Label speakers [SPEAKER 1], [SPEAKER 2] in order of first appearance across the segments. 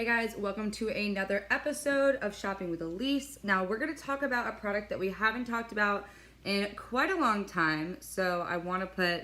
[SPEAKER 1] Hey guys, welcome to another episode of Shopping with Elyse. Now we're going to talk about a product that we haven't talked about in quite a long time, so I want to put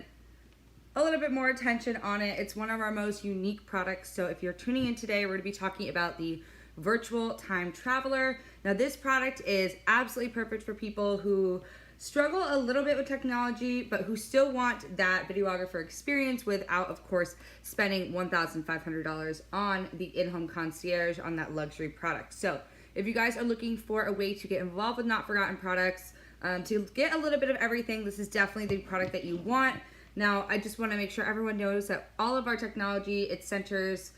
[SPEAKER 1] a little bit more attention on it. It's one of our most unique products, so if you're tuning in today, we're going to be talking about the Virtual Time Traveler. Now this product is absolutely perfect for people who struggle a little bit with technology, but who still want that videographer experience without, of course, spending $1,500 on the in-home concierge on that luxury product. So if you guys are looking for a way to get involved with Not Forgotten products, to get a little bit of everything, this is definitely the product that you want. Now, I just want to make sure everyone knows that all of our technology, it centers,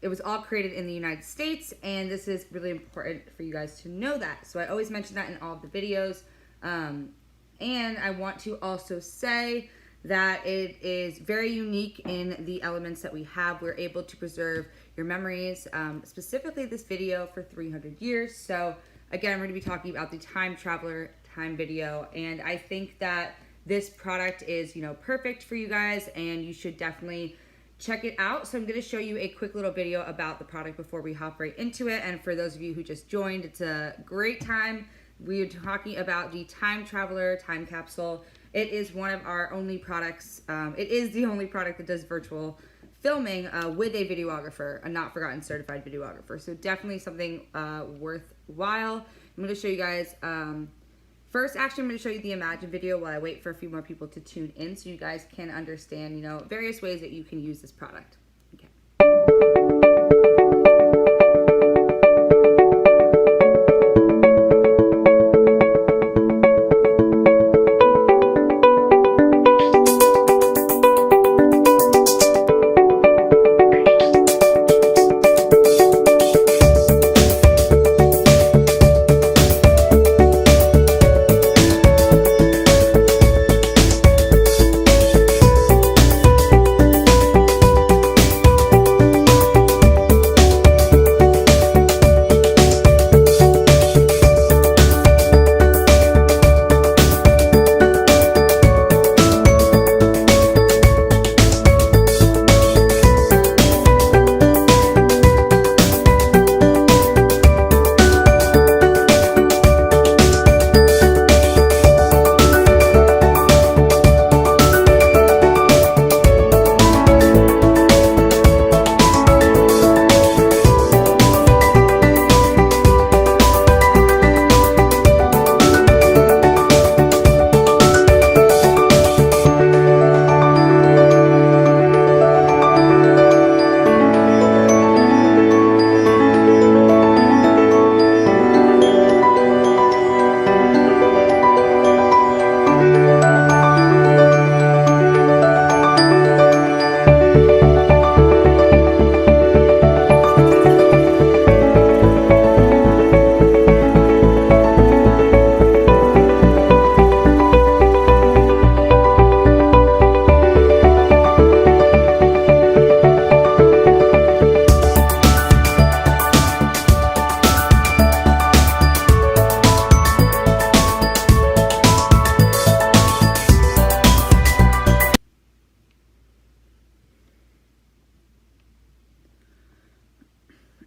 [SPEAKER 1] it was all created in the United States, and this is really important for you guys to know that. So I always mention that in all of the videos. And I want to also say that it is very unique in the elements that we have. We're able to preserve your memories, specifically this video, for 300 years. So again, we're going to be talking about the Time Traveler time video, and I think that this product is, perfect for you guys, and you should definitely check it out. So I'm going to show you a quick little video about the product before we hop right into it. And for those of you who just joined, it's a great time. We are talking about the Time Traveler time capsule. It is one of our only products. It is the only product that does virtual filming with a videographer, a Not Forgotten certified videographer. So definitely something worthwhile. I'm going to show you guys first, actually, I'm going to show you the Imagine video while I wait for a few more people to tune in so you guys can understand, various ways that you can use this product. Okay.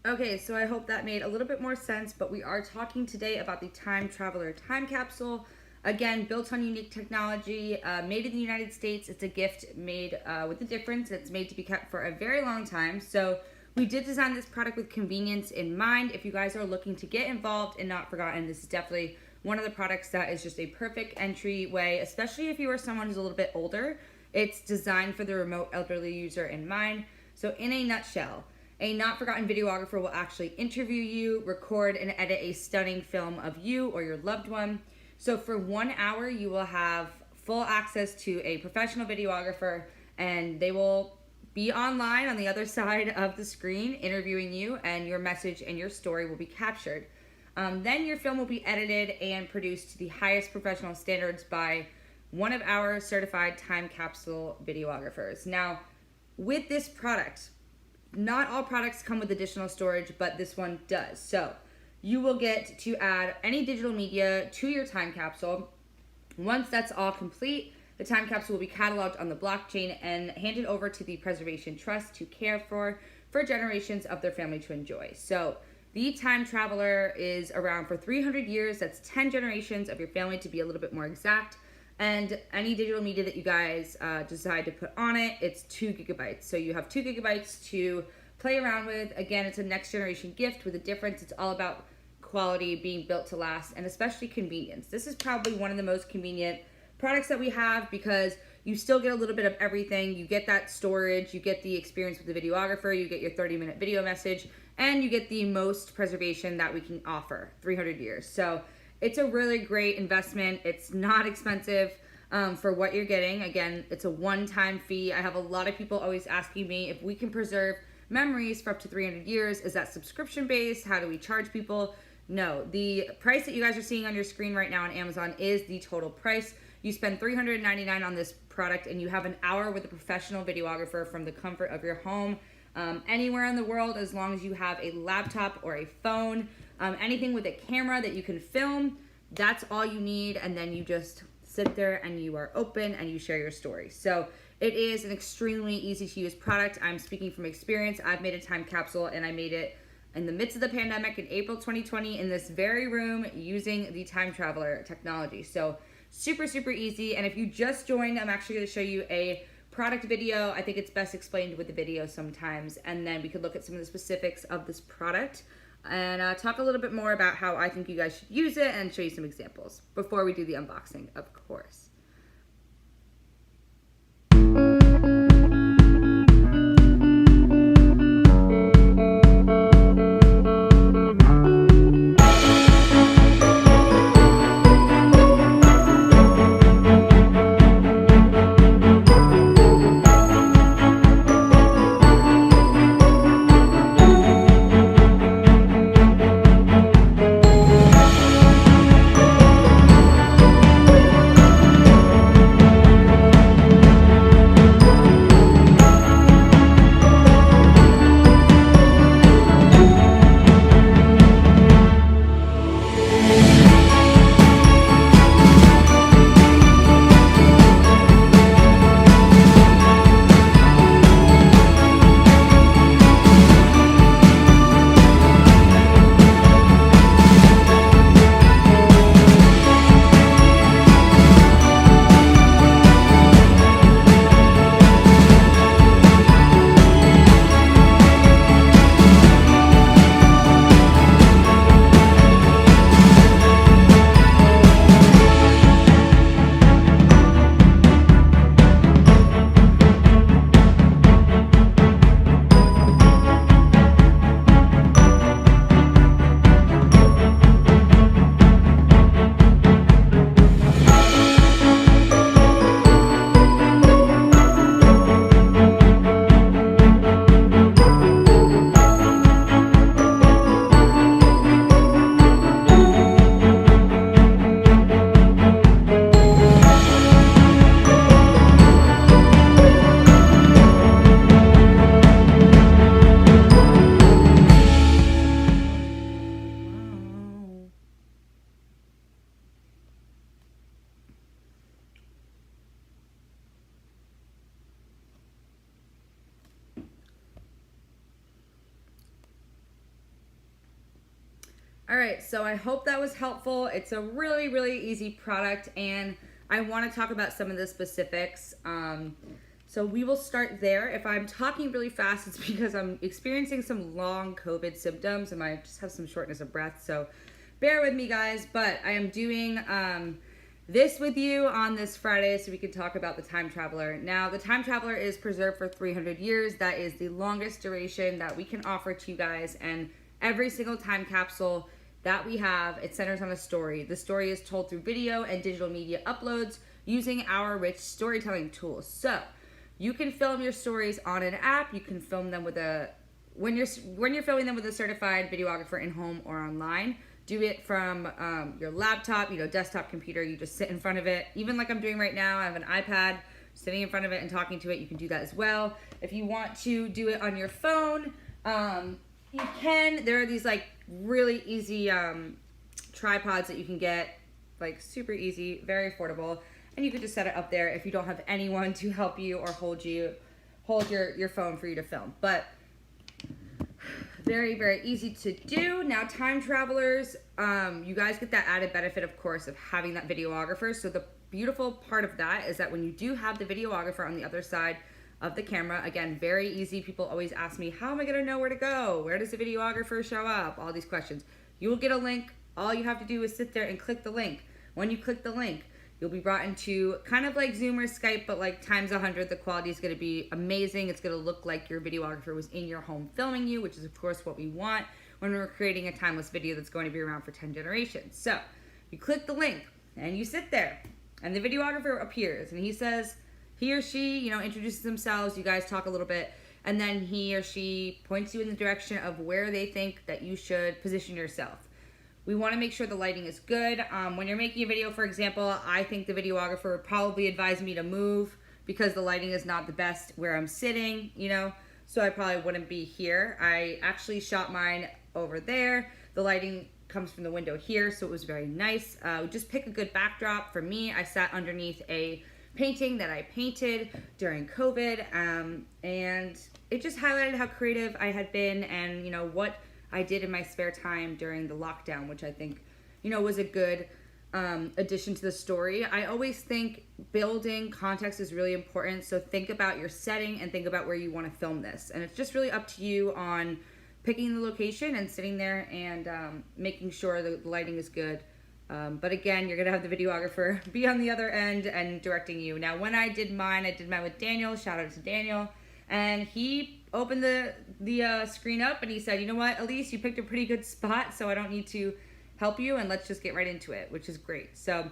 [SPEAKER 1] Okay, so I hope that made a little bit more sense, but we are talking today about the Time Traveler time capsule. Again, built on unique technology, made in the United States. It's a gift made with a difference. It's made to be kept for a very long time. So we did design this product with convenience in mind. If you guys are looking to get involved in Not Forgotten, this is definitely one of the products that is just a perfect entryway, especially if you are someone who's a little bit older. It's designed for the remote elderly user in mind. So in a nutshell, a Not Forgotten videographer will actually interview you, record, and edit a stunning film of you or your loved one. So for 1 hour, you will have full access to a professional videographer, and they will be online on the other side of the screen interviewing you, and your message and your story will be captured. Then your film will be edited and produced to the highest professional standards by one of our certified time capsule videographers. Now, with this product, not all products come with additional storage, but this one does. So you will get to add any digital media to your time capsule. Once that's all complete, the time capsule will be cataloged on the blockchain and handed over to the Preservation Trust to care for for generations of their family to enjoy. So the Time Traveler is around for 300 years. That's 10 generations of your family, to be a little bit more exact. And any digital media that you guys decide to put on it, it's 2 gigabytes. So you have 2 gigabytes to play around with. Again, it's a next generation gift with a difference. It's all about quality, being built to last, and especially convenience. This is probably one of the most convenient products that we have, because you still get a little bit of everything. You get that storage, you get the experience with the videographer, you get your 30-minute video message, and you get the most preservation that we can offer, 300 years. So it's a really great investment. It's not expensive for what you're getting. Again, it's a one-time fee. I have a lot of people always asking me if we can preserve memories for up to 300 years. Is that subscription-based? How do we charge people? No, the price that you guys are seeing on your screen right now on Amazon is the total price. You spend $399 on this product, and you have an hour with a professional videographer from the comfort of your home, anywhere in the world, as long as you have a laptop or a phone, anything with a camera that you can film. That's all you need, and then you just sit there and you are open and you share your story. So it is an extremely easy to use product. I'm speaking from experience. I've made a time capsule, and I made it in the midst of the pandemic in April 2020 in this very room using the Time Traveler technology. So super, super easy. And if you just joined, I'm actually going to show you a product video. I think it's best explained with the video sometimes, and then we could look at some of the specifics of this product and talk a little bit more about how I think you guys should use it, and show you some examples before we do the unboxing, of course. All right, so I hope that was helpful. It's a really, really easy product, and I want to talk about some of the specifics. So we will start there. If I'm talking really fast, it's because I'm experiencing some long COVID symptoms, and I just have some shortness of breath, so bear with me, guys. But I am doing this with you on this Friday so we can talk about the Time Traveler. Now, the Time Traveler is preserved for 300 years. That is the longest duration that we can offer to you guys, and every single time capsule that we have, it centers on a story. The story is told through video and digital media uploads using our rich storytelling tools. So you can film your stories on an app. You can film them with when you're filming them with a certified videographer in home or online. Do it from your laptop, desktop computer. You just sit in front of it. Even like I'm doing right now, I have an iPad, sitting in front of it and talking to it. You can do that as well. If you want to do it on your phone, you can. There are these like really easy tripods that you can get, like super easy, very affordable, and you can just set it up there if you don't have anyone to help you or hold your phone for you to film. But very, very easy to do. Now, time travelers, you guys get that added benefit, of course, of having that videographer. So the beautiful part of that is that when you do have the videographer on the other side of the camera, again, very easy. People always ask me, how am I going to know where to go? Where does the videographer show up? All these questions. You will get a link. All you have to do is sit there and click the link. When you click the link, you'll be brought into kind of like Zoom or Skype, but like times 100. The quality is going to be amazing. It's going to look like your videographer was in your home filming you, which is of course what we want when we're creating a timeless video that's going to be around for 10 generations. So you click the link and you sit there and the videographer appears and he says, he or she, introduces themselves. You guys talk a little bit and then he or she points you in the direction of where they think that you should position yourself. We want to make sure the lighting is good. When you're making a video, for example, I think the videographer would probably advise me to move because the lighting is not the best where I'm sitting, so I probably wouldn't be here. I actually shot mine over there. The lighting comes from the window here, so it was very nice. Just pick a good backdrop. For me, I sat underneath a painting that I painted during COVID, and it just highlighted how creative I had been and, what I did in my spare time during the lockdown, which I think, was a good addition to the story. I always think building context is really important. So think about your setting and think about where you want to film this. And it's just really up to you on picking the location and sitting there and making sure the lighting is good. But again, you're going to have the videographer be on the other end and directing you. Now, when I did mine with Daniel. Shout out to Daniel. And he opened the screen up and he said, you know what, Elyse, you picked a pretty good spot, so I don't need to help you, and let's just get right into it, which is great. So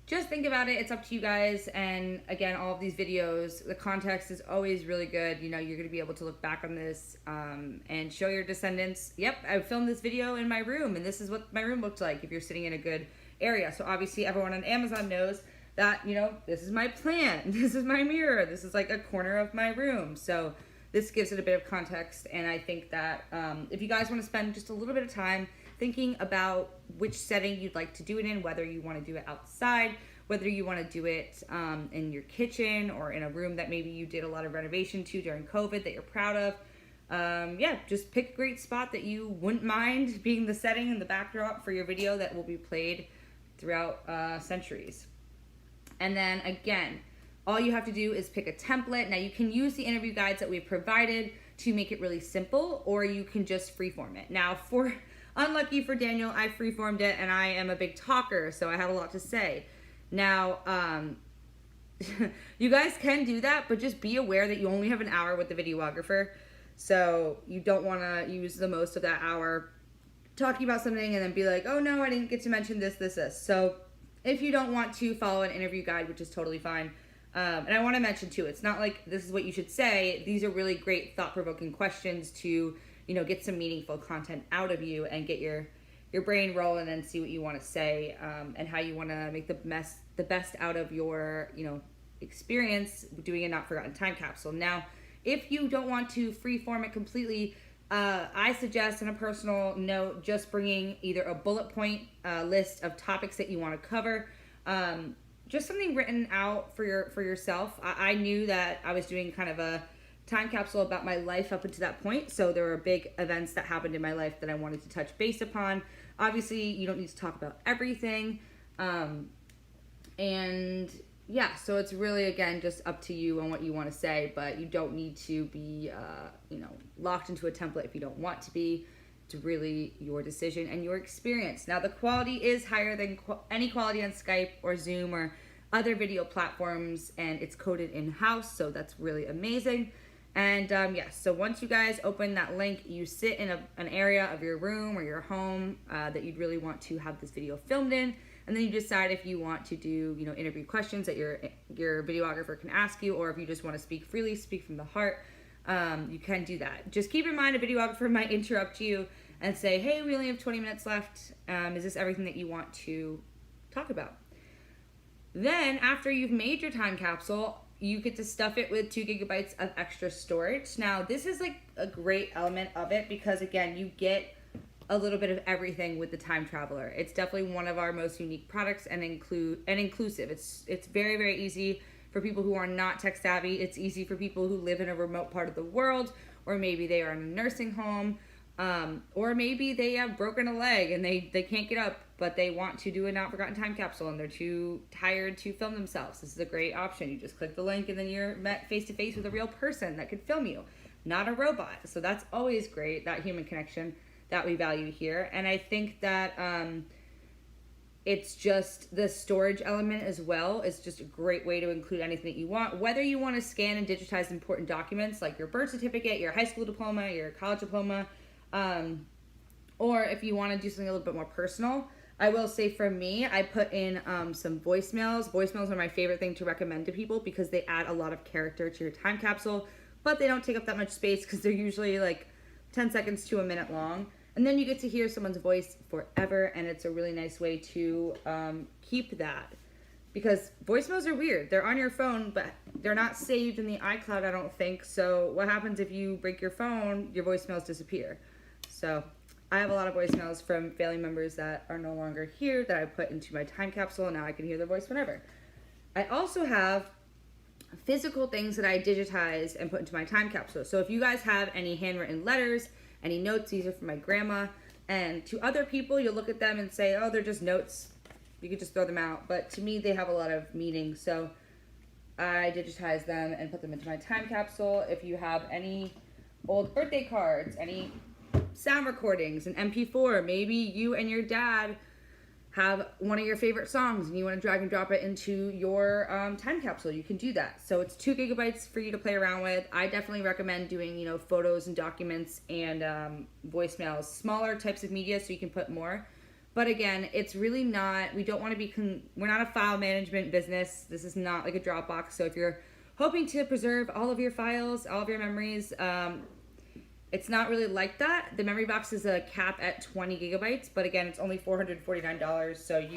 [SPEAKER 1] just think about it. It's up to you guys. And again, all of these videos, the context is always really good. You're going to be able to look back on this and show your descendants, yep, I filmed this video in my room, and this is what my room looked like if you're sitting in a good area. So obviously everyone on Amazon knows that, this is my plant, this is my mirror, this is like a corner of my room. So this gives it a bit of context, and I think that if you guys want to spend just a little bit of time thinking about which setting you'd like to do it in, whether you want to do it outside, whether you want to do it in your kitchen or in a room that maybe you did a lot of renovation to during COVID that you're proud of, just pick a great spot that you wouldn't mind being the setting and the backdrop for your video that will be played throughout centuries. And then again, all you have to do is pick a template. Now you can use the interview guides that we've provided to make it really simple, or you can just freeform it. Now, unlucky for Daniel, I freeformed it and I am a big talker, so I have a lot to say. Now, you guys can do that, but just be aware that you only have an hour with the videographer. So you don't want to use the most of that hour talking about something and then be like, oh no, I didn't get to mention this. So if you don't want to follow an interview guide, which is totally fine. And I want to mention too, it's not like this is what you should say. These are really great thought-provoking questions to, get some meaningful content out of you and get your brain rolling and see what you want to say, and how you want to make the best out of your, experience doing a not forgotten time capsule. Now, if you don't want to freeform it completely, I suggest, on a personal note, just bringing either a bullet point list of topics that you want to cover, just something written out for yourself. I knew that I was doing kind of a time capsule about my life up until that point, so there were big events that happened in my life that I wanted to touch base upon. Obviously, you don't need to talk about everything, and yeah, so it's really, again, just up to you on what you want to say, but you don't need to be, locked into a template if you don't want to be. It's really your decision and your experience. Now, the quality is higher than any quality on Skype or Zoom or other video platforms, and it's coded in-house, so that's really amazing. And so once you guys open that link, you sit in an area of your room or your home that you'd really want to have this video filmed in, and then you decide if you want to do, interview questions that your videographer can ask you, or if you just want to speak freely, speak from the heart. You can do that. Just keep in mind a videographer might interrupt you and say, hey, we only have 20 minutes left. Is this everything that you want to talk about? Then after you've made your time capsule, you get to stuff it with 2 gigabytes of extra storage. Now, this is like a great element of it because, again, you get a little bit of everything with the Time Traveler. It's definitely one of our most unique products and inclusive. It's very, very easy for people who are not tech savvy. It's easy for people who live in a remote part of the world, or maybe they are in a nursing home. Or maybe they have broken a leg and they can't get up, but they want to do a not forgotten time capsule and they're too tired to film themselves. This is a great option. You just click the link and then you're met face to face with a real person that could film you, not a robot. So that's always great, that human connection that we value here. And I think that it's just the storage element as well is just a great way to include anything that you want. Whether you want to scan and digitize important documents like your birth certificate, your high school diploma, your college diploma, or if you want to do something a little bit more personal. I will say for me, I put in some voicemails. Voicemails are my favorite thing to recommend to people because they add a lot of character to your time capsule, but they don't take up that much space because they're usually like 10 seconds to a minute long. And then you get to hear someone's voice forever, and it's a really nice way to keep that. Because voicemails are weird. They're on your phone, but they're not saved in the iCloud, I don't think. So what happens if you break your phone? Your voicemails disappear. So I have a lot of voicemails from family members that are no longer here that I put into my time capsule, and now I can hear their voice whenever. I also have physical things that I digitize and put into my time capsule. So if you guys have any handwritten letters, any notes, these are from my grandma. And to other people, you'll look at them and say, oh, they're just notes. You could just throw them out. But to me, they have a lot of meaning. So I digitize them and put them into my time capsule. If you have any old birthday cards, any sound recordings, an MP4, maybe you and your dad have one of your favorite songs and you want to drag and drop it into your time capsule, you can do that. So it's 2 gigabytes for you to play around with. I definitely recommend doing, photos and documents and voicemails, smaller types of media so you can put more. But again, it's really not, we don't want to be, we're not a file management business. This is not like a Dropbox. So if you're hoping to preserve all of your files, all of your memories, it's not really like that. The memory box is a cap at 20 gigabytes, but again, it's only $449. So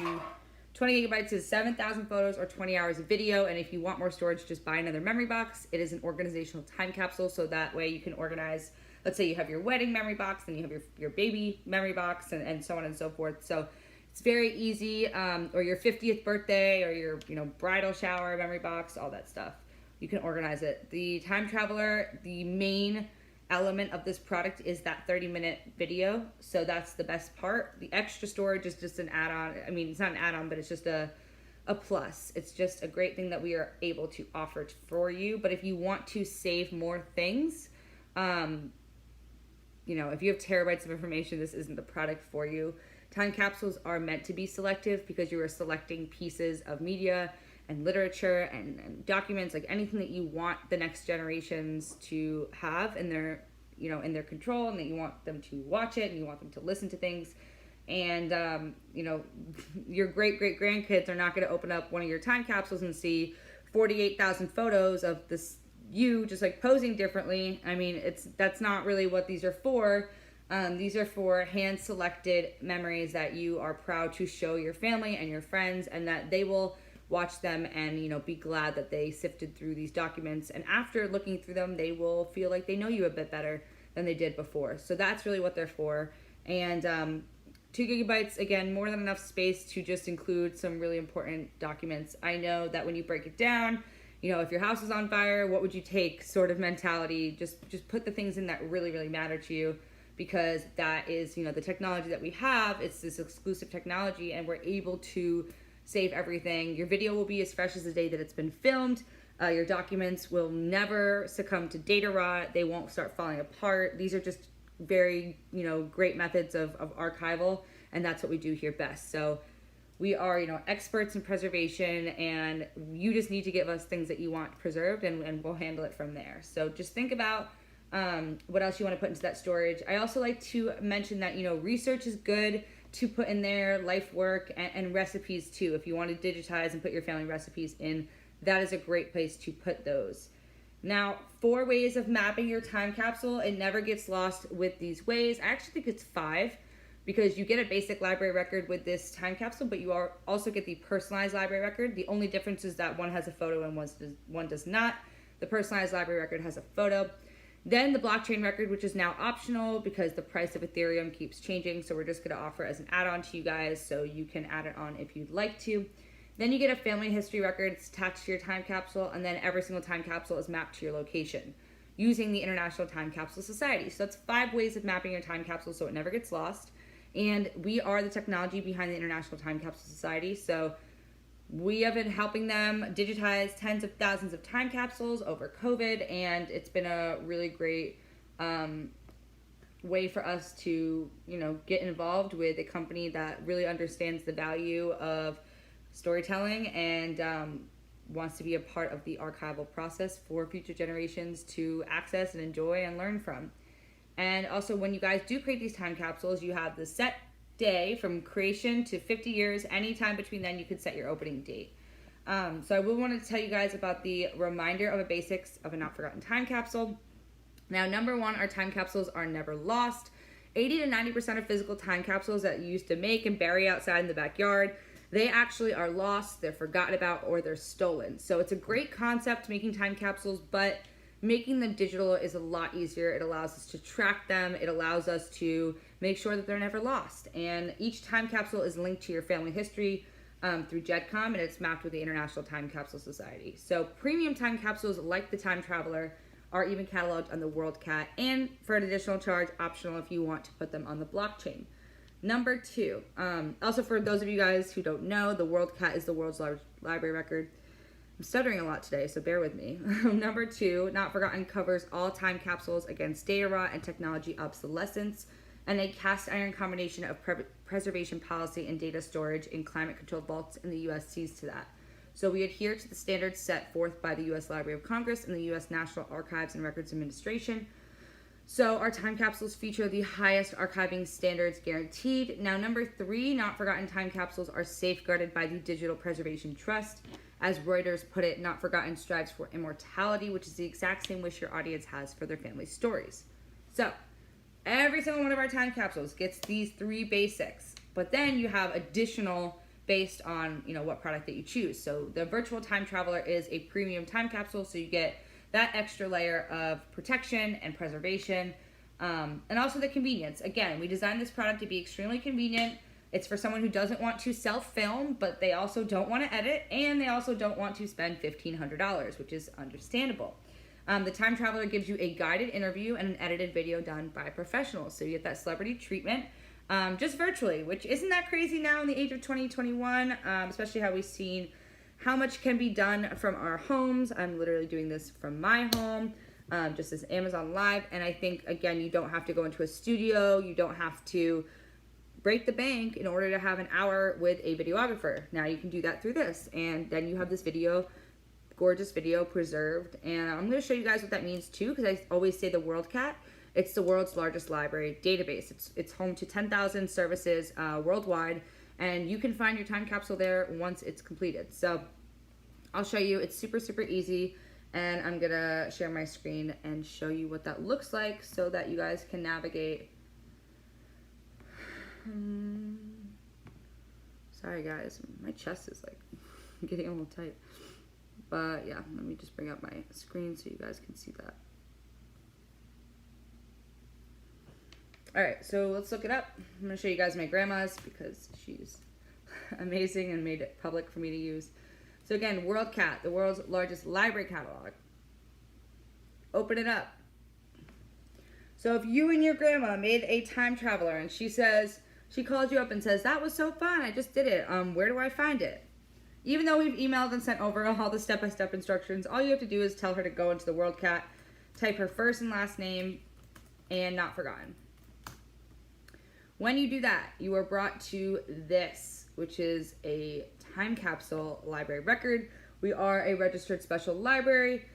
[SPEAKER 1] 20 gigabytes is 7,000 photos or 20 hours of video. And if you want more storage, just buy another memory box. It is an organizational time capsule. So that way you can organize, let's say you have your wedding memory box, then you have your baby memory box and so on and so forth. So it's very easy, or your 50th birthday or your, bridal shower memory box, all that stuff. You can organize it. The Time Traveler, the main element of this product is that 30-minute video, so that's the best part. The extra storage is just an add-on. I mean, it's not an add-on, but it's just a plus. It's just a great thing that we are able to offer for you. But if you want to save more things, if you have terabytes of information, this isn't the product for you. Time capsules are meant to be selective because you are selecting pieces of media and literature and documents, like anything that you want the next generations to have in their, in their control, and that you want them to watch it and you want them to listen to things. And, your great grandkids are not going to open up one of your time capsules and see 48,000 photos of this, you just like posing differently. I mean, that's not really what these are for. These are for hand selected memories that you are proud to show your family and your friends, and that they will watch them and be glad that they sifted through these documents, and after looking through them they will feel like they know you a bit better than they did before. So that's really what they're for. And 2 gigabytes, again, more than enough space to just include some really important documents. I know that when you break it down, if your house is on fire, what would you take sort of mentality, just put the things in that really matter to you, because that is the technology that we have. It's this exclusive technology, and we're able to save everything. Your video will be as fresh as the day that it's been filmed. Your documents will never succumb to data rot. They won't start falling apart. These are just very, great methods of archival, and that's what we do here best. So we are, experts in preservation, and you just need to give us things that you want preserved, and we'll handle it from there. So just think about what else you want to put into that storage. I also like to mention that, research is good to put in there, life work, and recipes too. If you want to digitize and put your family recipes in, that is a great place to put those. Now, 4 ways of mapping your time capsule. It never gets lost with these ways. I actually think it's 5, because you get a basic library record with this time capsule, but you also get the personalized library record. The only difference is that one has a photo and one does not. The personalized library record has a photo. Then the blockchain record, which is now optional because the price of Ethereum keeps changing. So we're just going to offer as an add-on to you guys, so you can add it on if you'd like to. Then you get a family history record. It's attached to your time capsule, and then every single time capsule is mapped to your location. using the International Time Capsule Society. So that's 5 ways of mapping your time capsule so it never gets lost. And we are the technology behind the International Time Capsule Society. So we have been helping them digitize tens of thousands of time capsules over COVID, and it's been a really great way for us to, get involved with a company that really understands the value of storytelling and wants to be a part of the archival process for future generations to access and enjoy and learn from. And also, when you guys do create these time capsules, you have the set day from creation to 50 years. Anytime between then, you could set your opening date. So I will want to tell you guys about the reminder of the basics of a not forgotten time capsule. Now, number 1, our time capsules are never lost. 80 to 90% of physical time capsules that you used to make and bury outside in the backyard, they actually are lost, they're forgotten about, or they're stolen. So it's a great concept making time capsules, but making them digital is a lot easier. It allows us to track them. It allows us to make sure that they're never lost. And each time capsule is linked to your family history through GEDCOM, and it's mapped with the International Time Capsule Society. So premium time capsules like the Time Traveler are even cataloged on the WorldCat, and for an additional charge, optional if you want to put them on the blockchain. Number 2, also for those of you guys who don't know, the WorldCat is the world's largest library record. I'm stuttering a lot today, so bear with me. Number 2, Not Forgotten covers all time capsules against data rot and technology obsolescence, and a cast iron combination of preservation policy and data storage in climate-controlled vaults in the U.S. sees to that. So we adhere to the standards set forth by the U.S. Library of Congress and the U.S. National Archives and Records Administration. So our time capsules feature the highest archiving standards guaranteed. Now, number 3, Not Forgotten time capsules are safeguarded by the Digital Preservation Trust. As Reuters put it, Not Forgotten strives for immortality, which is the exact same wish your audience has for their family stories. So every single one of our time capsules gets these 3 basics, but then you have additional based on what product that you choose. So the virtual time traveler is a premium time capsule, so you get that extra layer of protection and preservation, and also the convenience. Again, we designed this product to be extremely convenient. It's for someone who doesn't want to self-film, but they also don't want to edit, and they also don't want to spend $1,500, which is understandable. The Time Traveler gives you a guided interview and an edited video done by professionals, so you get that celebrity treatment. Just virtually, which isn't that crazy now in the age of 2021, especially how we've seen how much can be done from our homes. I'm literally doing this from my home, just as Amazon Live, and I think, again, you don't have to go into a studio, you don't have to break the bank in order to have an hour with a videographer. Now you can do that through this, and then you have this video, gorgeous video preserved, and I'm going to show you guys what that means too, because I always say the WorldCat. It's the world's largest library database. It's home to 10,000 services worldwide, and you can find your time capsule there once it's completed. So I'll show you. It's super, super easy, and I'm going to share my screen and show you what that looks like so that you guys can navigate. Sorry, guys. My chest is, getting a little tight. But, yeah, let me just bring up my screen so you guys can see that. Alright, so let's look it up. I'm going to show you guys my grandma's because she's amazing and made it public for me to use. So again, WorldCat, the world's largest library catalog. Open it up. So if you and your grandma made a time traveler and she calls you up and says, that was so fun, I just did it, where do I find it? Even though we've emailed and sent over all the step-by-step instructions, all you have to do is tell her to go into the WorldCat, type her first and last name, and Not Forgotten. When you do that, you are brought to this, which is a time capsule library record. We are a registered special library.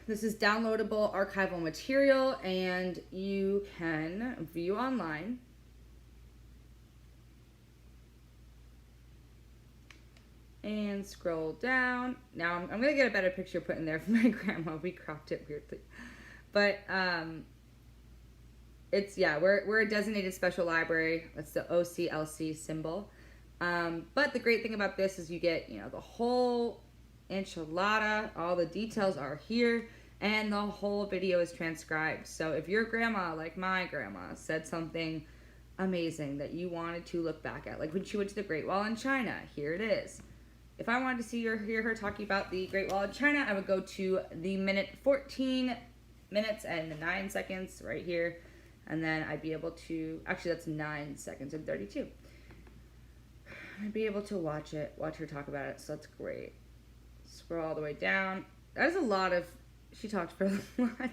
[SPEAKER 1] This is downloadable archival material, and you can view online. And scroll down. Now, I'm going to get a better picture put in there for my grandma. We cropped it weirdly. But, we're a designated special library. That's the OCLC symbol. But the great thing about this is you get, the whole enchilada. All the details are here, and the whole video is transcribed. So if your grandma, like my grandma, said something amazing that you wanted to look back at, like when she went to the Great Wall in China, here it is. If I wanted to hear her talking about the Great Wall in China, I would go to the minute 14 minutes and 9 seconds right here. And then I'd be able to, actually that's 9 seconds and 32. I'd be able to watch her talk about it, so that's great. Scroll all the way down. That is a lot of, she talked for a lot.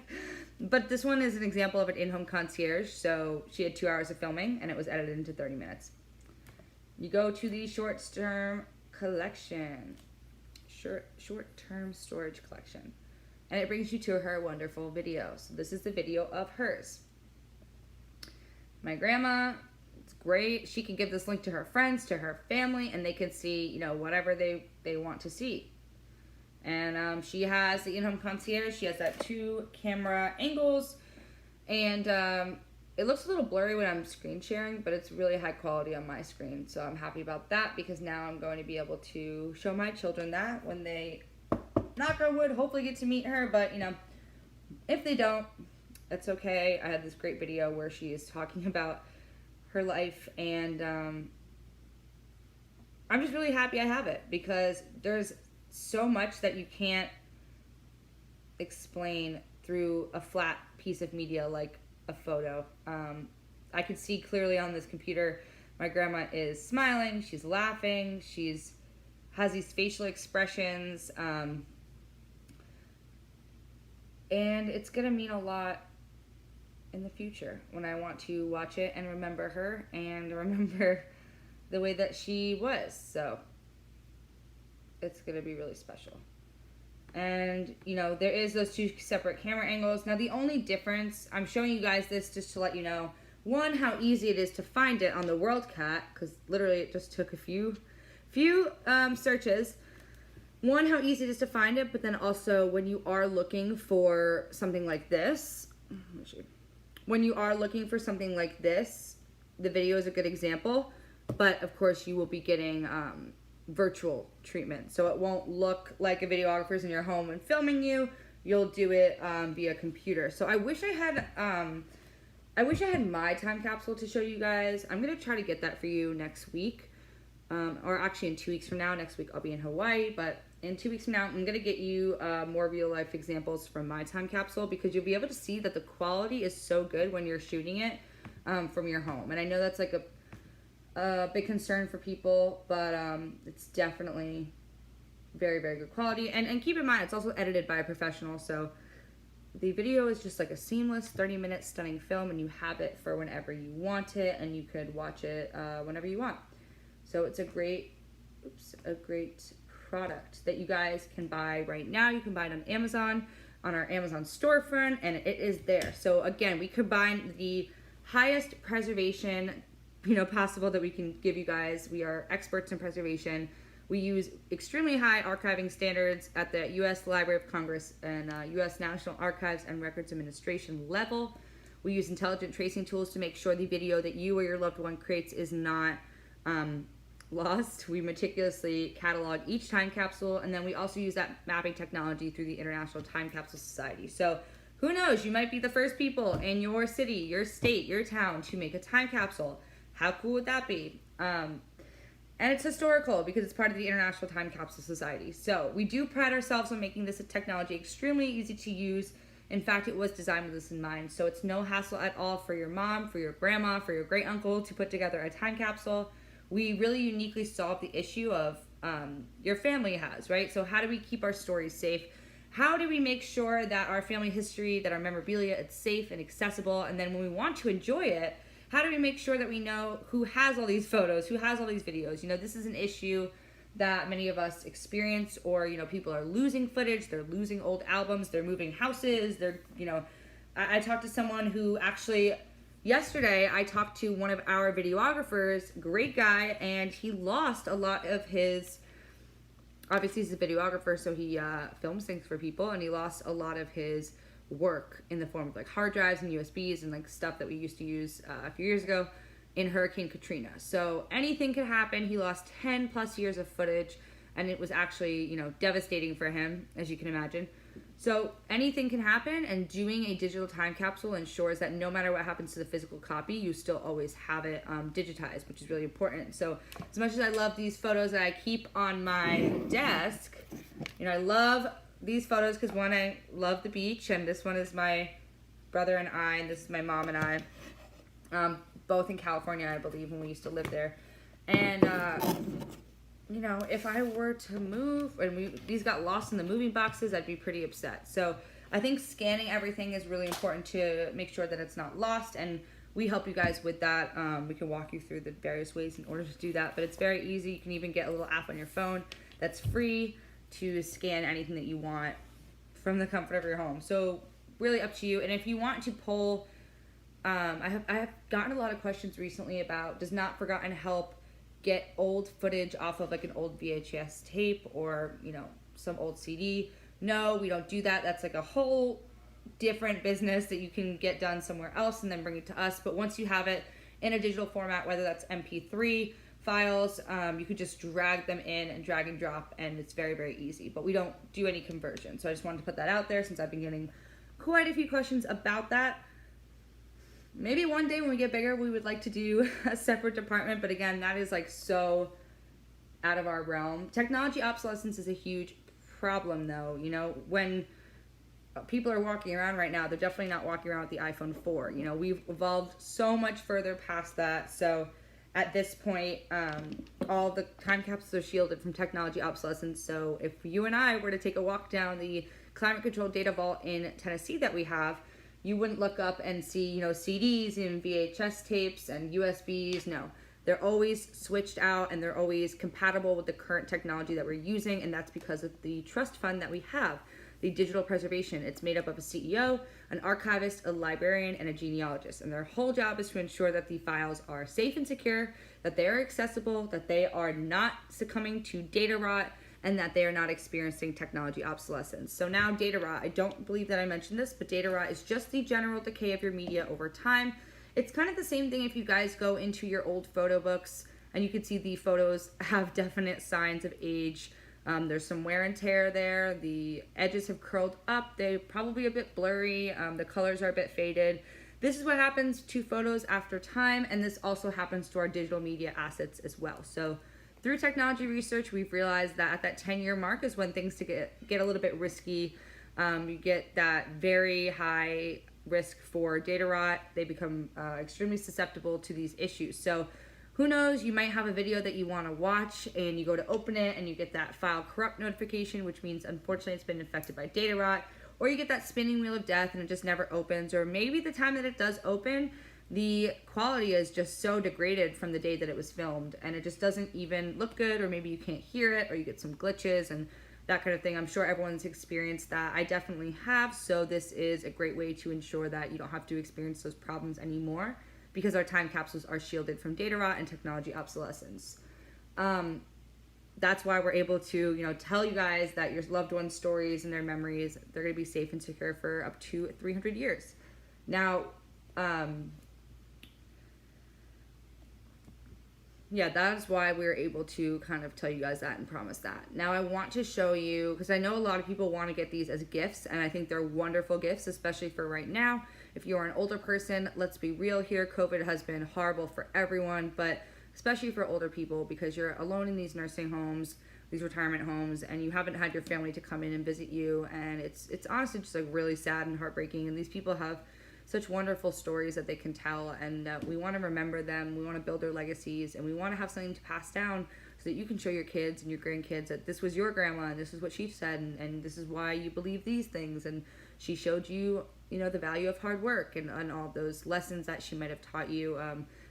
[SPEAKER 1] But this one is an example of an in-home concierge. So she had 2 hours of filming and it was edited into 30 minutes. You go to the short-term collection. Short-term storage collection. And it brings you to her wonderful video. So this is the video of hers. My grandma, it's great. She can give this link to her friends, to her family, and they can see, you know, whatever they want to see. And she has the in-home concierge. She has that 2 camera angles. And it looks a little blurry when I'm screen sharing, but it's really high quality on my screen. So I'm happy about that because now I'm going to be able to show my children that when they, knock on wood, hopefully get to meet her. But, you know, if they don't, that's okay. I had this great video where she is talking about her life, and I'm just really happy I have it because there's so much that you can't explain through a flat piece of media like a photo. I could see clearly on this computer my grandma is smiling, she's laughing, has these facial expressions, and it's gonna mean a lot in the future when I want to watch it and remember her and remember the way that she was. So it's gonna be really special. And you know, there is those 2 separate camera angles. Now the only difference, I'm showing you guys this just to let you know, one, how easy it is to find it on the WorldCat, because literally it just took a few searches. One, how easy it is to find it, but then also when you are looking for something like this, when you are looking for something like this, the video is a good example, but of course you will be getting virtual treatment. So it won't look like a videographer's in your home and filming you. You'll do it via computer. So I wish I had my time capsule to show you guys. I'm gonna try to get that for you next week, or actually in 2 weeks from now. Next week I'll be in Hawaii, but in 2 weeks from now I'm gonna get you more real life examples from my time capsule because you'll be able to see that the quality is so good when you're shooting it from your home. And I know that's like a big concern for people, but it's definitely very, very good quality. And keep in mind, it's also edited by a professional, so the video is just like a seamless 30-minute stunning film, and you have it for whenever you want it, and you could watch it whenever you want. So it's a great product that you guys can buy right now. You can buy it on Amazon, on our Amazon storefront, and it is there. So again, we combine the highest preservation possible that we can give you guys. We are experts in preservation. We use extremely high archiving standards at the U.S. Library of Congress and U.S. National Archives and Records Administration level. We use intelligent tracing tools to make sure the video that you or your loved one creates is not lost. We meticulously catalog each time capsule, and then we also use that mapping technology through the International Time Capsule Society. So who knows, you might be the first people in your city, your state, your town to make a time capsule. How cool would that be? And it's historical because it's part of the International Time Capsule Society. So we do pride ourselves on making this technology extremely easy to use. In fact, it was designed with this in mind. So it's no hassle at all for your mom, for your grandma, for your great uncle to put together a time capsule. We really uniquely solve the issue of your family has, right? So how do we keep our stories safe? How do we make sure that our family history, that our memorabilia, it's safe and accessible? And then when we want to enjoy it, how do we make sure that we know who has all these photos, who has all these videos? This is an issue that many of us experience, or, people are losing footage, they're losing old albums, they're moving houses, I talked to someone who actually, yesterday, I talked to one of our videographers, great guy, and he lost a lot of his, obviously he's a videographer, so he films things for people, and he lost a lot of his work in the form of like hard drives and USBs and like stuff that we used to use a few years ago in Hurricane Katrina. So anything could happen. He lost 10 plus years of footage, and it was actually, devastating for him, as you can imagine. So anything can happen, and doing a digital time capsule ensures that no matter what happens to the physical copy, you still always have it digitized, which is really important. So as much as I love these photos that I keep on my desk, I love these photos because one, I love the beach, and this one is my brother and I, and this is my mom and I, both in California, I believe, when we used to live there. And you know, if I were to move and these got lost in the moving boxes, I'd be pretty upset. So I think scanning everything is really important to make sure that it's not lost, and we help you guys with that. We can walk you through the various ways in order to do that, but it's very easy. You can even get a little app on your phone that's free to scan anything that you want from the comfort of your home. So really up to you. And if you want to pull, I have gotten a lot of questions recently about, does Not Forgotten help get old footage off of like an old VHS tape or, you know, some old CD? No, we don't do that. That's like a whole different business that you can get done somewhere else and then bring it to us. But once you have it in a digital format, whether that's MP3 files, you could just drag them in and drag and drop, and it's very, very easy. But we don't do any conversion. So I just wanted to put that out there since I've been getting quite a few questions about that. Maybe one day when we get bigger, we would like to do a separate department. But again, that is like so out of our realm. Technology obsolescence is a huge problem though. You know, when people are walking around right now, they're definitely not walking around with the iPhone 4. You know, we've evolved so much further past that. So at this point, all the time capsules are shielded from technology obsolescence. So if you and I were to take a walk down the climate control data vault in Tennessee that we have, you wouldn't look up and see, you know, CDs and VHS tapes and USBs. No, they're always switched out and they're always compatible with the current technology that we're using. And that's because of the trust fund that we have, the digital preservation. It's made up of a CEO, an archivist, a librarian, and a genealogist. And their whole job is to ensure that the files are safe and secure, that they are accessible, that they are not succumbing to data rot, and that they are not experiencing technology obsolescence. So now data rot, I don't believe that I mentioned this, but data rot is just the general decay of your media over time. It's kind of the same thing if you guys go into your old photo books and you can see the photos have definite signs of age. There's some wear and tear there. The edges have curled up. They're probably a bit blurry. The colors are a bit faded. This is what happens to photos after time, and this also happens to our digital media assets as well. So through technology research, we've realized that at that 10-year mark is when things get a little bit risky. You get that very high risk for data rot. They become extremely susceptible to these issues. So who knows, you might have a video that you want to watch and you go to open it and you get that file corrupt notification, which means unfortunately it's been infected by data rot, or you get that spinning wheel of death and it just never opens, or maybe the time that it does open, the quality is just so degraded from the day that it was filmed and it just doesn't even look good, or maybe you can't hear it, or you get some glitches and that kind of thing. I'm sure everyone's experienced that. I definitely have. So this is a great way to ensure that you don't have to experience those problems anymore, because our time capsules are shielded from data rot and technology obsolescence. That's why we're able to, you know, tell you guys that your loved ones' stories and their memories, they're going to be safe and secure for up to 300 years. Now, yeah, that's why we're able to kind of tell you guys that and promise that. Now I want to show you, because I know a lot of people want to get these as gifts, and I think they're wonderful gifts, especially for right now. If you're an older person, let's be real here, COVID has been horrible for everyone, but especially for older people, because you're alone in these nursing homes, these retirement homes, and you haven't had your family to come in and visit you, and it's honestly just like really sad and heartbreaking, and these people have such wonderful stories that they can tell, and we want to remember them, we want to build their legacies, and we want to have something to pass down so that you can show your kids and your grandkids that this was your grandma and this is what she said, and this is why you believe these things, and she showed you, you know, the value of hard work and all those lessons that she might have taught you.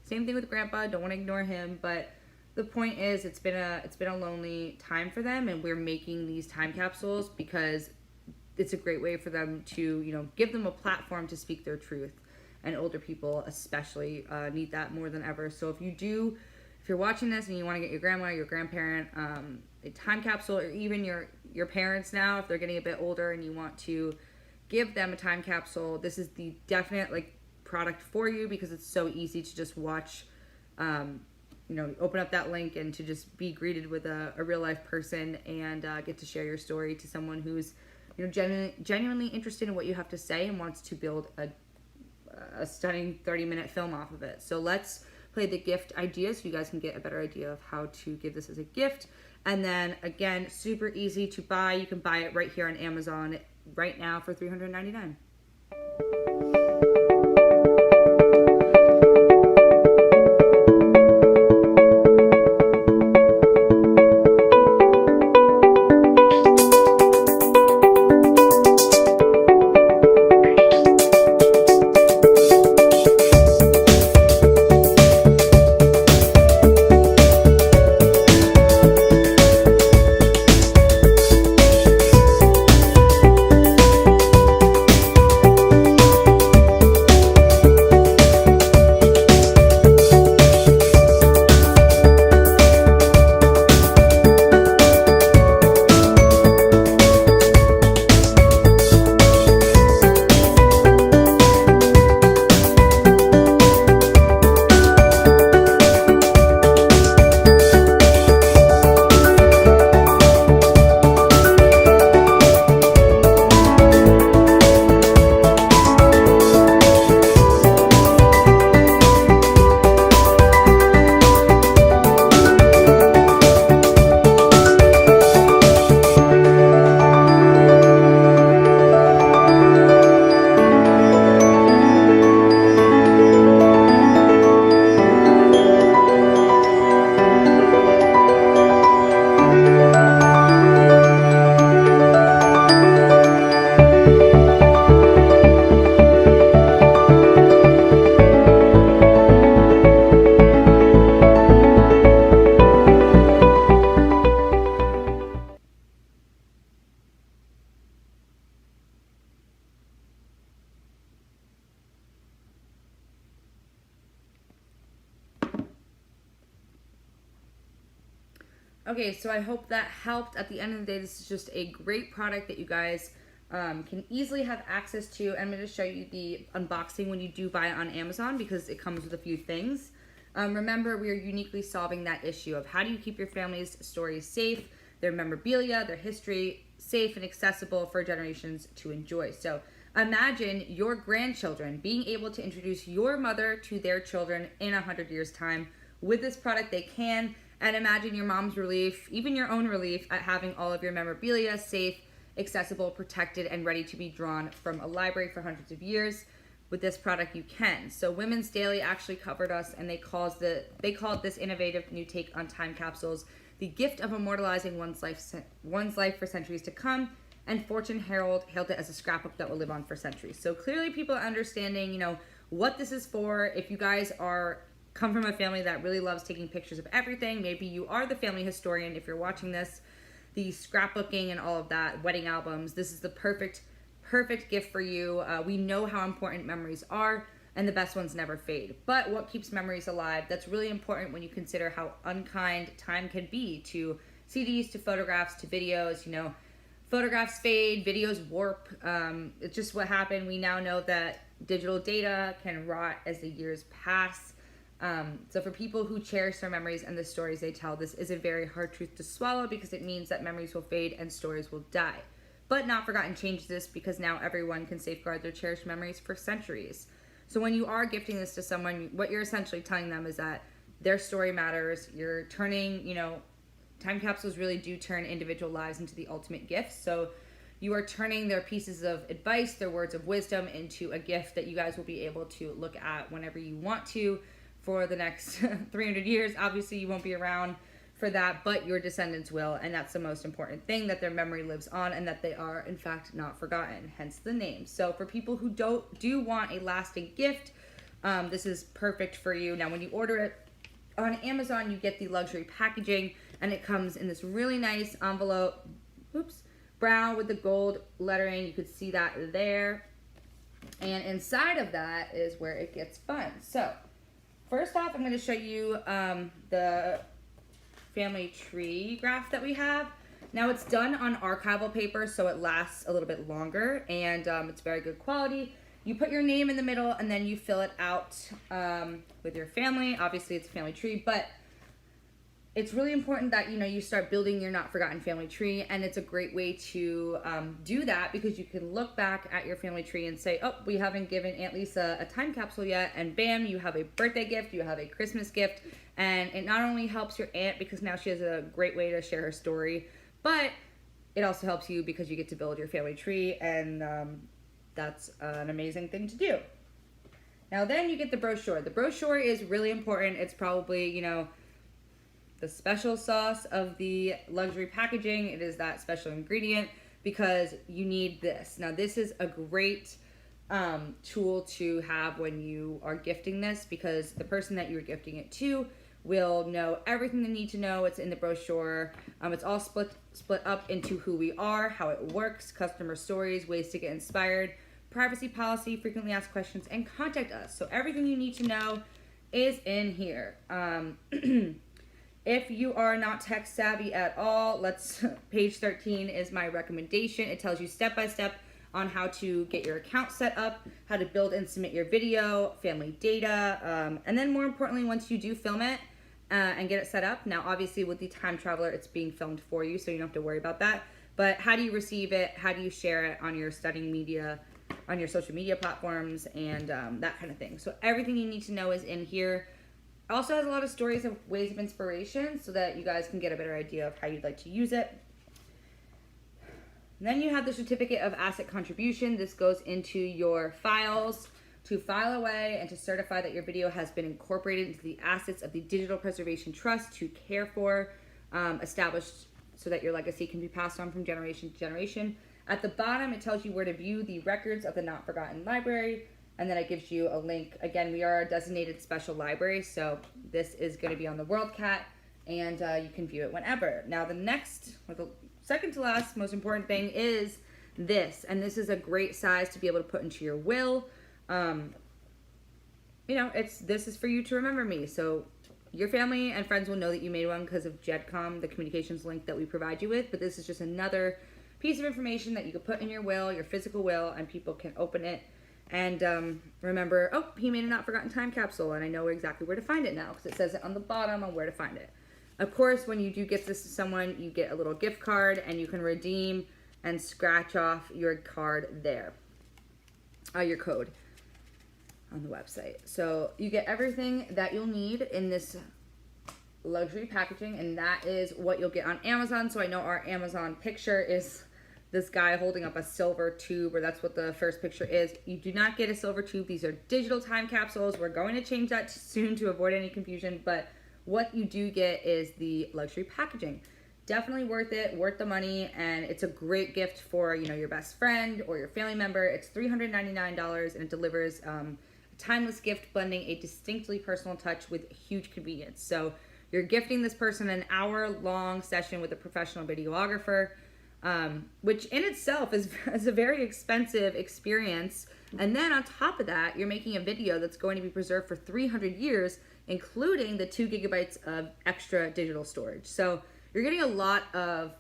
[SPEAKER 1] Same thing with grandpa, don't want to ignore him, but the point is it's been a lonely time for them, and we're making these time capsules because it's a great way for them to, you know, give them a platform to speak their truth. And older people especially need that more than ever. So if you're watching this and you want to get your grandma, your grandparent, a time capsule, or even your parents now, if they're getting a bit older and you want to give them a time capsule, this is the definite like product for you, because it's so easy to just watch, you know, open up that link and to just be greeted with a real life person and get to share your story to someone who's, you know, genuinely interested in what you have to say and wants to build a stunning 30-minute film off of it. So let's play the gift idea so you guys can get a better idea of how to give this as a gift. And then again, super easy to buy. You can buy it right here on Amazon right now for $399. Okay, so I hope that helped. At the end of the day, this is just a great product that you guys can easily have access to. I'm going to show you the unboxing when you do buy it on Amazon because it comes with a few things. Remember, we are uniquely solving that issue of how do you keep your family's stories safe, their memorabilia, their history safe and accessible for generations to enjoy. So imagine your grandchildren being able to introduce your mother to their children in 100 years' time. With this product, they can. And imagine your mom's relief, even your own relief, at having all of your memorabilia safe, accessible, protected, and ready to be drawn from a library for hundreds of years. With this product, you can. So Women's Daily actually covered us, and they called this innovative new take on time capsules the gift of immortalizing one's life for centuries to come. And Fortune Herald hailed it as a scrapbook that will live on for centuries. So clearly, people are understanding, what this is for. If you guys come from a family that really loves taking pictures of everything. Maybe you are the family historian if you're watching this. The scrapbooking and all of that, wedding albums, this is the perfect gift for you. We know how important memories are, and the best ones never fade. But what keeps memories alive, that's really important when you consider how unkind time can be to CDs, to photographs, to videos. Photographs fade, videos warp. It's just what happened. We now know that digital data can rot as the years pass. So for people who cherish their memories and the stories they tell, this is a very hard truth to swallow because it means that memories will fade and stories will die. But Not Forgotten changed this because now everyone can safeguard their cherished memories for centuries. So when you are gifting this to someone, what you're essentially telling them is that their story matters. You're turning, time capsules really do turn individual lives into the ultimate gift. So you are turning their pieces of advice, their words of wisdom into a gift that you guys will be able to look at whenever you want to. For the next 300 years. Obviously, you won't be around for that, but your descendants will, and that's the most important thing, that their memory lives on and that they are, in fact, not forgotten, hence the name. So for people who do want a lasting gift, this is perfect for you. Now, when you order it on Amazon, you get the luxury packaging, and it comes in this really nice envelope, brown with the gold lettering. You could see that there. And inside of that is where it gets fun. So first off, I'm going to show you the family tree graph that we have. Now, it's done on archival paper, so it lasts a little bit longer, and it's very good quality. You put your name in the middle, and then you fill it out with your family. Obviously, it's a family tree, but it's really important that, you know, you start building your not forgotten family tree, and it's a great way to do that because you can look back at your family tree and say, oh, we haven't given Aunt Lisa a time capsule yet, and bam, you have a birthday gift, you have a Christmas gift, and it not only helps your aunt because now she has a great way to share her story, but it also helps you because you get to build your family tree, and that's an amazing thing to do. Now then you get the brochure. The brochure is really important. It's probably, you know, the special sauce of the luxury packaging. It is that special ingredient because you need this. Now this is a great tool to have when you are gifting this because the person that you're gifting it to will know everything they need to know. It's in the brochure. It's all split up into who we are, how it works, customer stories, ways to get inspired, privacy policy, frequently asked questions, and contact us. So everything you need to know is in here. If you are not tech savvy at all, page 13 is my recommendation. It tells you step by step on how to get your account set up, how to build and submit your video, family data, and then more importantly, once you do film it and get it set up, now obviously with the time traveler, it's being filmed for you, so you don't have to worry about that. But how do you receive it? How do you share it on your studying media, on your social media platforms, and that kind of thing. So everything you need to know is in here. Also has a lot of stories of ways of inspiration so that you guys can get a better idea of how you'd like to use it. And then you have the certificate of asset contribution. This goes into your files to file away and to certify that your video has been incorporated into the assets of the Digital Preservation Trust to care for, established so that your legacy can be passed on from generation to generation. At the bottom, it tells you where to view the records of the Not Forgotten Library. And then it gives you a link. Again, we are a designated special library, so this is going to be on the WorldCat, and you can view it whenever. Now, the second to last most important thing is this, and this is a great size to be able to put into your will. You know, this is for you to remember me. So your family and friends will know that you made one because of JEDCOM, the communications link that we provide you with, but this is just another piece of information that you could put in your will, your physical will, and people can open it and remember, oh, he made a not forgotten time capsule, and I know exactly where to find it now because it says it on the bottom on where to find it. Of course, when you do gift this to someone, you get a little gift card, and you can redeem and scratch off your card there, your code on the website. So you get everything that you'll need in this luxury packaging, and that is what you'll get on Amazon. So I know our Amazon picture is this guy holding up a silver tube, or that's what the first picture is. You do not get a silver tube. These are digital time capsules. We're going to change that soon to avoid any confusion, but what you do get is the luxury packaging. Definitely worth it, worth the money, and it's a great gift for, you know, your best friend or your family member. It's $399, and it delivers a timeless gift blending a distinctly personal touch with huge convenience. So you're gifting this person an hour-long session with a professional videographer, which in itself is a very expensive experience. And then on top of that, you're making a video that's going to be preserved for 300 years, including the 2 gigabytes of extra digital storage. So you're getting a lot of,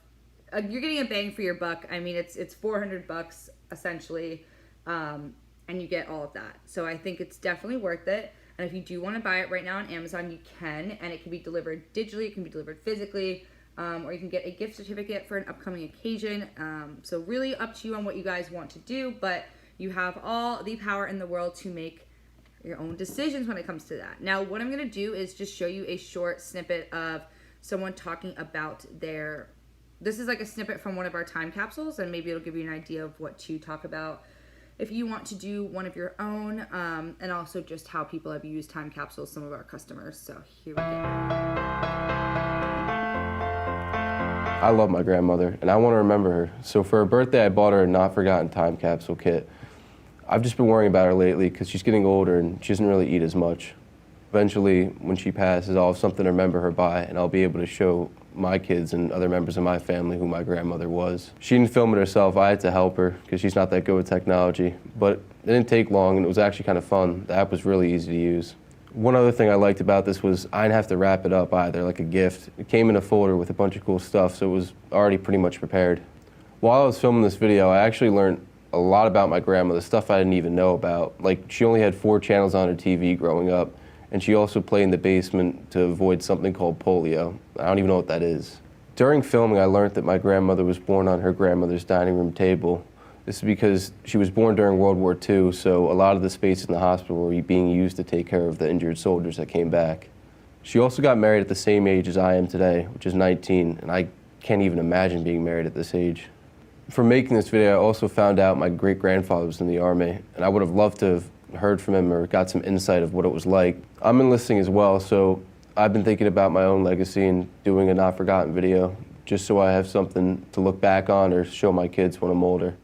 [SPEAKER 1] you're getting a bang for your buck. I mean, it's $400 essentially, and you get all of that. So I think it's definitely worth it. And if you do want to buy it right now on Amazon, you can, and it can be delivered digitally, it can be delivered physically, or you can get a gift certificate for an upcoming occasion. So really up to you on what you guys want to do, but you have all the power in the world to make your own decisions when it comes to that. Now, what I'm going to do is just show you a short snippet of someone talking about this is like a snippet from one of our time capsules, and maybe it'll give you an idea of what to talk about if you want to do one of your own, and also just how people have used time capsules, some of our customers. So here we go.
[SPEAKER 2] I love my grandmother, and I want to remember her. So for her birthday, I bought her a Not Forgotten Time Capsule kit. I've just been worrying about her lately because she's getting older and she doesn't really eat as much. Eventually, when she passes, I'll have something to remember her by, and I'll be able to show my kids and other members of my family who my grandmother was. She didn't film it herself. I had to help her because she's not that good with technology. But it didn't take long, and it was actually kind of fun. The app was really easy to use. One other thing I liked about this was I didn't have to wrap it up either, like a gift. It came in a folder with a bunch of cool stuff, so it was already pretty much prepared. While I was filming this video, I actually learned a lot about my grandmother, stuff I didn't even know about. Like, she only had 4 channels on her TV growing up, and she also played in the basement to avoid something called polio. I don't even know what that is. During filming, I learned that my grandmother was born on her grandmother's dining room table. This is because she was born during World War II, so a lot of the space in the hospital were being used to take care of the injured soldiers that came back. She also got married at the same age as I am today, which is 19, and I can't even imagine being married at this age. For making this video, I also found out my great-grandfather was in the Army, and I would have loved to have heard from him or got some insight of what it was like. I'm enlisting as well, so I've been thinking about my own legacy and doing a not forgotten video, just so I have something to look back on or show my kids when I'm older.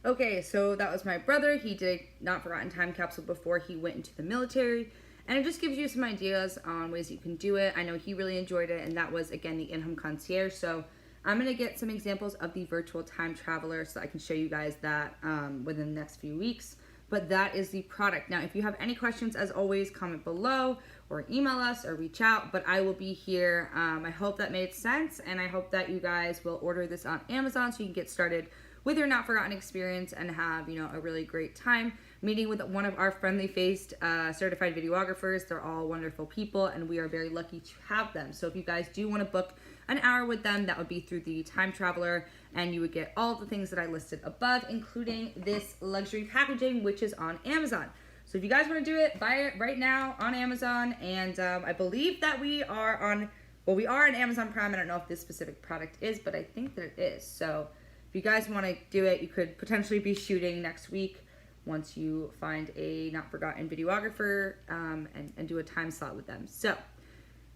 [SPEAKER 1] Okay, so that was my brother. He did Not Forgotten Time Capsule before he went into the military. And it just gives you some ideas on ways you can do it. I know he really enjoyed it, and that was, again, the in-home concierge. So I'm going to get some examples of the virtual time traveler so I can show you guys that within the next few weeks. But that is the product. Now, if you have any questions, as always, comment below or email us or reach out. But I will be here. I hope that made sense, and I hope that you guys will order this on Amazon so you can get started with your Not Forgotten experience and have, you know, a really great time meeting with one of our friendly-faced certified videographers. They're all wonderful people, and we are very lucky to have them. So if you guys do want to book an hour with them, that would be through the Time Traveler, and you would get all the things that I listed above, including this luxury packaging, which is on Amazon. So if you guys want to do it, buy it right now on Amazon, and I believe that we are on Amazon Prime. I don't know if this specific product is, but I think that it is. So if you guys want to do it, you could potentially be shooting next week once you find a Not Forgotten videographer and do a time slot with them. So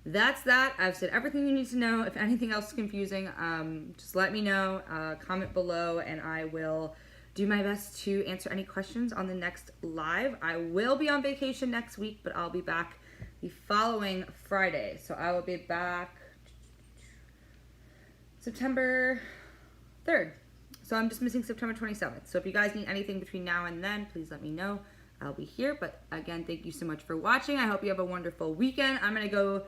[SPEAKER 1] that's that. I've said everything you need to know. If anything else is confusing, just let me know. Comment below, and I will do my best to answer any questions on the next live. I will be on vacation next week, but I'll be back the following Friday. So I will be back September 3rd. So I'm just missing September 27th. So if you guys need anything between now and then, please let me know. I'll be here. But again, thank you so much for watching. I hope you have a wonderful weekend. I'm going to go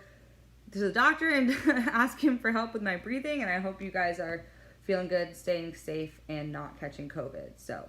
[SPEAKER 1] to the doctor and ask him for help with my breathing. And I hope you guys are feeling good, staying safe, and not catching COVID. So